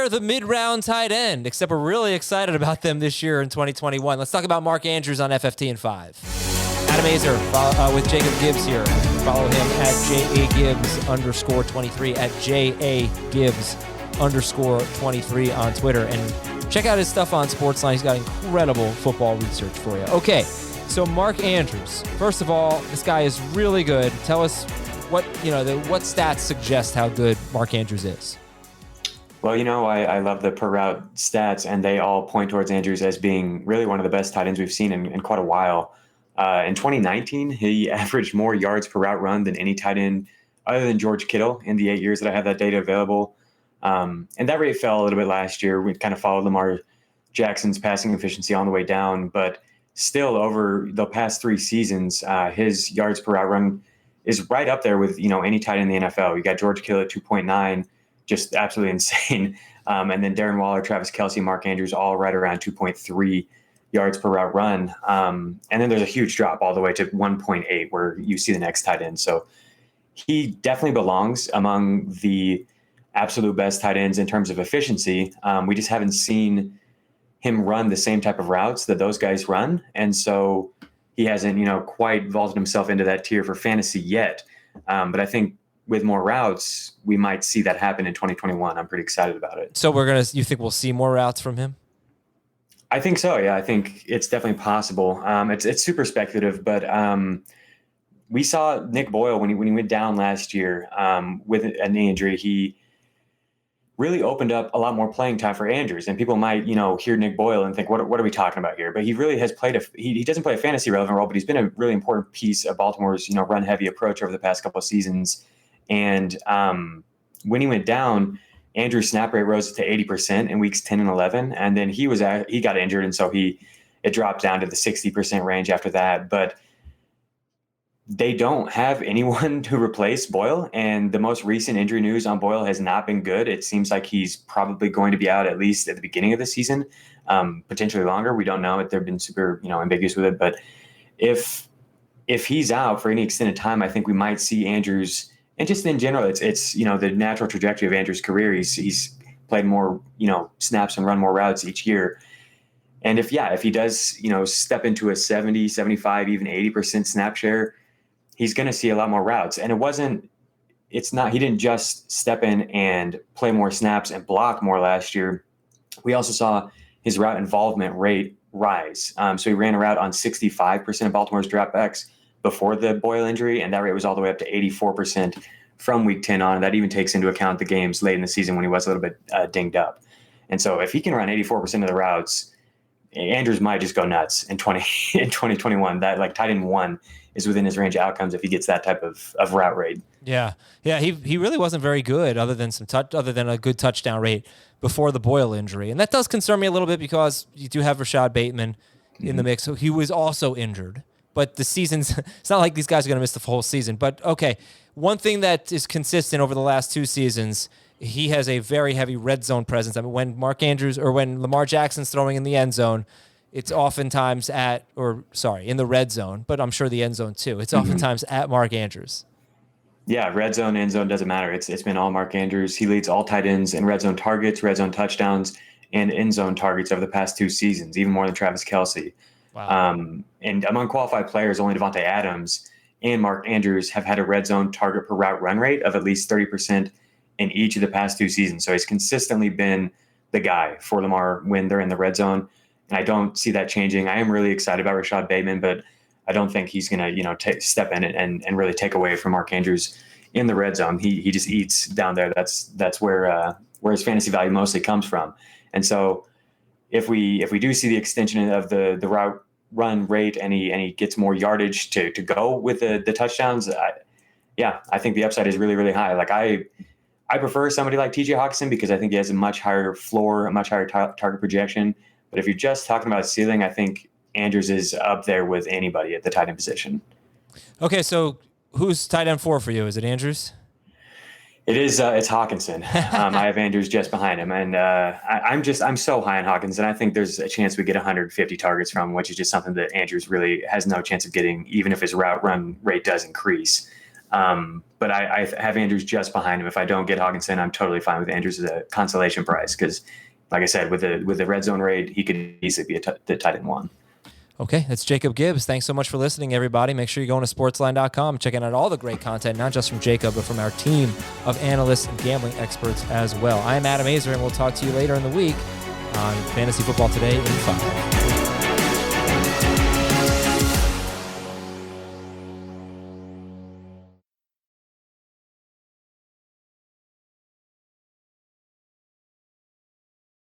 they're the mid-round tight end, except we're really excited about them this year in 2021. Let's talk about Mark Andrews on FFT in 5. Adam Azer with Jacob Gibbs here. Follow him at JAGibbs_23 at JAGibbs_23 on Twitter. And check out his stuff on Sportsline. He's got incredible football research for you. Okay, so Mark Andrews. First of all, this guy is really good. Tell us what stats suggest how good Mark Andrews is. Well, I love the per route stats, and they all point towards Andrews as being really one of the best tight ends we've seen in quite a while. In 2019, he averaged more yards per route run than any tight end other than George Kittle in the 8 years that I have that data available. And that rate fell a little bit last year. We kind of followed Lamar Jackson's passing efficiency on the way down, but still over the past 3 seasons, his yards per route run is right up there with, any tight end in the NFL. You got George Kittle at 2.9, just absolutely insane. And then Darren Waller, Travis Kelce, Mark Andrews, all right around 2.3 yards per route run. And then there's a huge drop all the way to 1.8 where you see the next tight end. So he definitely belongs among the absolute best tight ends in terms of efficiency. We just haven't seen him run the same type of routes that those guys run. And so he hasn't, quite vaulted himself into that tier for fantasy yet. But I think with more routes, we might see that happen in 2021. I'm pretty excited about it. So you think we'll see more routes from him? I think so. Yeah, I think it's definitely possible. It's super speculative, but we saw Nick Boyle when he went down last year with a knee injury. He really opened up a lot more playing time for Andrews, and people might hear Nick Boyle and think, what are we talking about here? But he really has played he doesn't play a fantasy relevant role, but he's been a really important piece of Baltimore's run heavy approach over the past couple of seasons. And when he went down, Andrew's snap rate rose to 80% in weeks 10 and 11. And then he got injured. And so it dropped down to the 60% range after that. But they don't have anyone to replace Boyle. And the most recent injury news on Boyle has not been good. It seems like he's probably going to be out at least at the beginning of the season, potentially longer. We don't know. They've been super, ambiguous with it. But if he's out for any extended time, I think we might see Andrews. And just in general, it's the natural trajectory of Andrews' career. He's played more, snaps and run more routes each year. And if he does, step into a 70, 75, even 80% snap share, he's going to see a lot more routes. And he didn't just step in and play more snaps and block more last year. We also saw his route involvement rate rise. So he ran a route on 65% of Baltimore's dropbacks before the Boyle injury, and that rate was all the way up to 84% from week 10 on. And that even takes into account the games late in the season when he was a little bit dinged up. And so if he can run 84% of the routes, Andrews might just go nuts in 2021. That tight end 1 is within his range of outcomes if he gets that type of route rate. Yeah. He really wasn't very good other than a good touchdown rate before the Boyle injury. And that does concern me a little bit because you do have Rashad Bateman in the mix. So he was also injured. But the season's, it's not like these guys are going to miss the whole season. But, okay, one thing that is consistent over the last 2 seasons, he has a very heavy red zone presence. I mean, when when Lamar Jackson's throwing in the end zone, it's oftentimes in the red zone, but I'm sure the end zone too. It's oftentimes at Mark Andrews. Yeah, red zone, end zone, doesn't matter. It's been all Mark Andrews. He leads all tight ends in red zone targets, red zone touchdowns, and end zone targets over the past 2 seasons, even more than Travis Kelce. Wow. And among qualified players, only Devontae Adams and Mark Andrews have had a red zone target per route run rate of at least 30% in each of the past 2 seasons. So he's consistently been the guy for Lamar when they're in the red zone. And I don't see that changing. I am really excited about Rashad Bateman, but I don't think he's going to step in and really take away from Mark Andrews in the red zone. He just eats down there. That's where his fantasy value mostly comes from. And so if we do see the extension of the route run rate and he gets more yardage to go with the touchdowns, I think the upside is really, really high. I prefer somebody like TJ Hawkinson because I think he has a much higher floor, a much higher target projection. But if you're just talking about ceiling, I think Andrews is up there with anybody at the tight end position. Okay, so who's tight end 4 for you? Is it Andrews? It is. It's Hawkinson. I have Andrews just behind him, and I'm so high on Hawkinson. I think there's a chance we get 150 targets from him, which is just something that Andrews really has no chance of getting, even if his route run rate does increase. But I have Andrews just behind him. If I don't get Hawkinson, I'm totally fine with Andrews as a consolation price because, like I said, with the red zone raid, he could easily be the tight end one. Okay, that's Jacob Gibbs. Thanks so much for listening, everybody. Make sure you're going to sportsline.com, checking out all the great content, not just from Jacob, but from our team of analysts and gambling experts as well. I am Adam Azer, and we'll talk to you later in the week on Fantasy Football Today in 5.